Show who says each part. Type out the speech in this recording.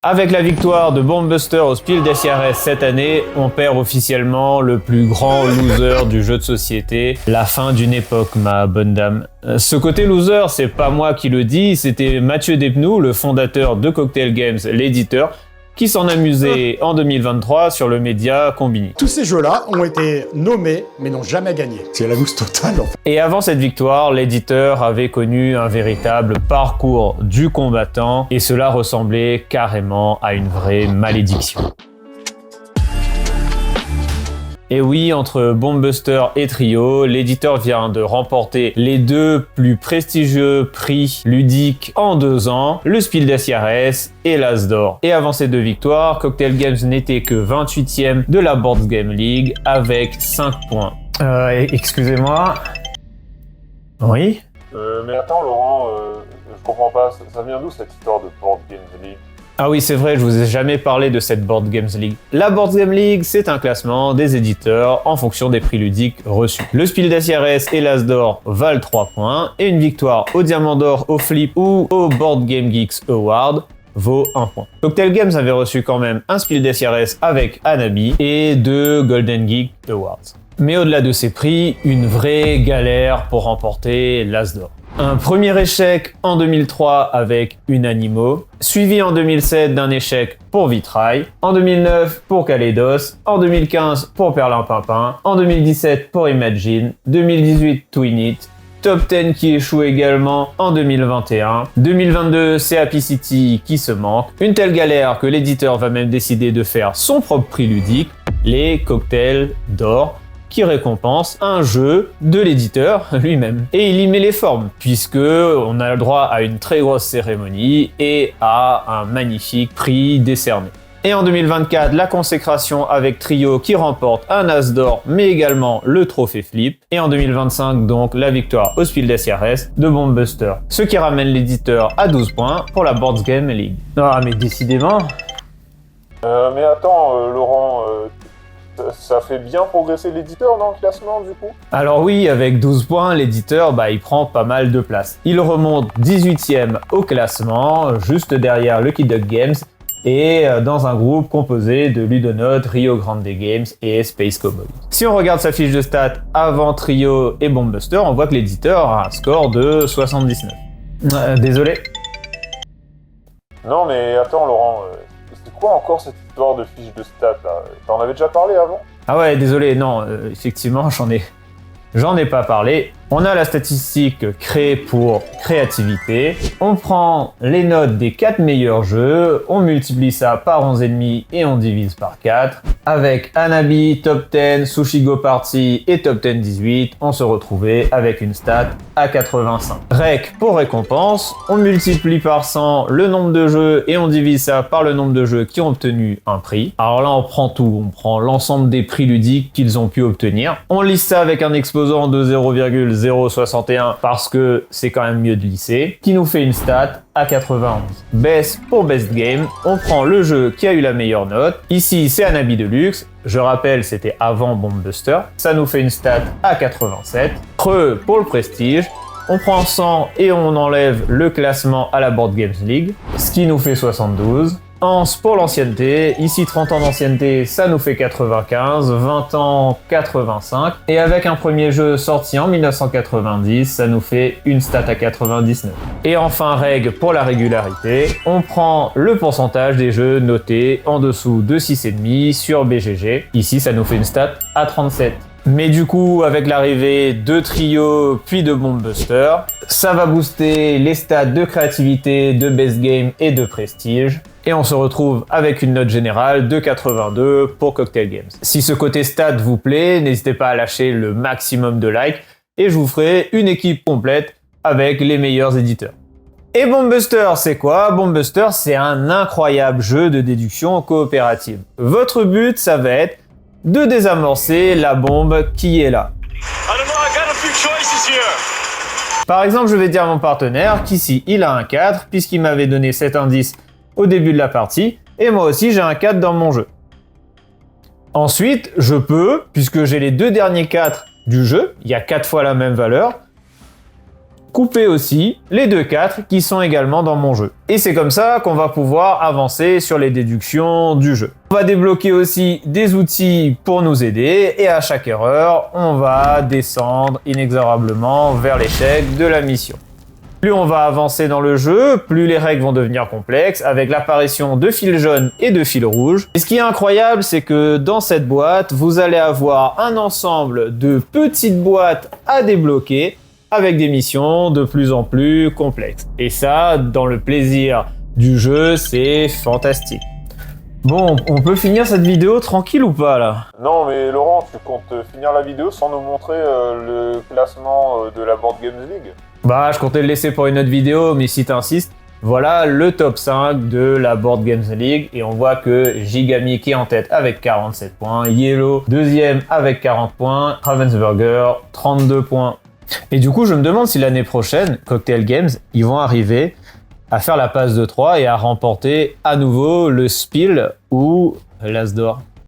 Speaker 1: Avec la victoire de Bombbuster au Spiel des Jahres cette année, on perd officiellement le plus grand loser du jeu de société. La fin d'une époque, ma bonne dame. Ce côté loser, c'est pas moi qui le dis, c'était Mathieu Despnous, le fondateur de Cocktail Games, l'éditeur, qui s'en amusait en 2023 sur le média Combini.
Speaker 2: Tous ces jeux-là ont été nommés, mais n'ont jamais gagné. C'est la loose totale, en fait.
Speaker 1: Et avant cette victoire, l'éditeur avait connu un véritable parcours du combattant, et cela ressemblait carrément à une vraie malédiction. Et oui, entre Bombbuster et Trio, l'éditeur vient de remporter les deux plus prestigieux prix ludiques en 2 ans, le Spiel des Jahres et l'As d'Or. Et avant ces deux victoires, Cocktail Games n'était que 28e de la Board Game League avec 5 points. Excusez-moi. Oui?
Speaker 3: Mais attends Laurent, je comprends pas, ça vient d'où cette histoire de Board Games League?
Speaker 1: Ah oui, c'est vrai, je vous ai jamais parlé de cette Board Games League. La Board Game League, c'est un classement des éditeurs en fonction des prix ludiques reçus. Le Spiel des Jahres et l'As d'Or valent 3 points, et une victoire au Diamant d'Or, au Flip ou au Board Game Geeks Award vaut 1 point. Cocktail Games avait reçu quand même un Spiel des Jahres avec Hanabi et 2 Golden Geek Awards. Mais au-delà de ces prix, une vraie galère pour remporter l'As d'Or. Un premier échec en 2003 avec Unanimo, suivi en 2007 d'un échec pour Vitrail, en 2009 pour Kaleidos, en 2015 pour Perlimpinpin, en 2017 pour Imagine, 2018 Twinit, Top 10 qui échoue également en 2021, 2022 c'est Happy City qui se manque, une telle galère que l'éditeur va même décider de faire son propre prix ludique, les Cocktails d'Or, qui récompense un jeu de l'éditeur lui-même. Et il y met les formes, puisque on a le droit à une très grosse cérémonie et à un magnifique prix décerné. Et en 2024, la consécration avec Trio qui remporte un As d'Or, mais également le trophée Flip. Et en 2025, donc, la victoire au Spiel des Jahres de Bombbuster. Ce qui ramène l'éditeur à 12 points pour la Board Game League. Ah, mais décidément...
Speaker 3: Mais attends, Laurent, ça fait bien progresser l'éditeur dans le classement du coup?
Speaker 1: Alors oui, avec 12 points, l'éditeur, il prend pas mal de place. Il remonte 18e au classement, juste derrière Lucky Duck Games, et dans un groupe composé de Ludonote, Rio Grande Games et Space Cowboy. Si on regarde sa fiche de stats avant Trio et Bombbuster, on voit que l'éditeur a un score de 79. Désolé.
Speaker 3: Non mais attends Laurent, c'est quoi encore cette histoire de fiche de stats là? T'en avais déjà parlé avant?
Speaker 1: Ah ouais, désolé, non, effectivement, j'en ai pas parlé. On a la statistique créée pour créativité. On prend les notes des 4 meilleurs jeux, on multiplie ça par 11,5 et on divise par 4. Avec Hanabi, Top 10, Sushi Go Party et Top 10 18, on se retrouvait avec une stat à 85. Rec pour récompense, on multiplie par 100 le nombre de jeux et on divise ça par le nombre de jeux qui ont obtenu un prix. Alors là, on prend tout, on prend l'ensemble des prix ludiques qu'ils ont pu obtenir. On lisse ça avec un exposant de 0,061 parce que c'est quand même mieux de lisser, qui nous fait une stat à 91. Best pour Best Game, on prend le jeu qui a eu la meilleure note. Ici, c'est Hanabi Deluxe. Je rappelle, c'était avant Bombbuster. Ça nous fait une stat à 87. Creux pour le Prestige. On prend 100 et on enlève le classement à la Board Games League, ce qui nous fait 72. Ans pour l'ancienneté, ici 30 ans d'ancienneté, ça nous fait 95, 20 ans 85, et avec un premier jeu sorti en 1990, ça nous fait une stat à 99. Et enfin règle pour la régularité, on prend le pourcentage des jeux notés en dessous de 6,5 sur BGG, ici ça nous fait une stat à 37. Mais du coup, avec l'arrivée de Trio puis de Bombbuster, ça va booster les stats de créativité, de Best Game et de Prestige. Et on se retrouve avec une note générale de 82 pour Cocktail Games. Si ce côté stat vous plaît, n'hésitez pas à lâcher le maximum de likes et je vous ferai une équipe complète avec les meilleurs éditeurs. Et Bombbuster, c'est quoi? Bombbuster, c'est un incroyable jeu de déduction coopérative. Votre but, ça va être de désamorcer la bombe qui est là. Par exemple, je vais dire à mon partenaire qu'ici, il a un 4, puisqu'il m'avait donné cet indice au début de la partie, et moi aussi j'ai un 4 dans mon jeu. Ensuite, je peux, puisque j'ai les 2 derniers 4 du jeu, il y a 4 fois la même valeur, couper aussi les 2-4 qui sont également dans mon jeu. Et c'est comme ça qu'on va pouvoir avancer sur les déductions du jeu. On va débloquer aussi des outils pour nous aider et à chaque erreur, on va descendre inexorablement vers l'échec de la mission. Plus on va avancer dans le jeu, plus les règles vont devenir complexes, avec l'apparition de fils jaunes et de fils rouges. Et ce qui est incroyable, c'est que dans cette boîte, vous allez avoir un ensemble de petites boîtes à débloquer, avec des missions de plus en plus complexes. Et ça, dans le plaisir du jeu, c'est fantastique. Bon, on peut finir cette vidéo tranquille ou pas, là?
Speaker 3: Non, mais Laurent, tu comptes finir la vidéo sans nous montrer le classement de la Board Games League?
Speaker 1: Bah, je comptais le laisser pour une autre vidéo, mais si t'insistes, voilà le top 5 de la Board Games League. Et on voit que Gigamic est en tête avec 47 points, Yellow deuxième avec 40 points, Ravensburger 32 points. Et du coup, je me demande si l'année prochaine, Cocktail Games, ils vont arriver à faire la passe de 3 et à remporter à nouveau le Spiel ou l'As d'or.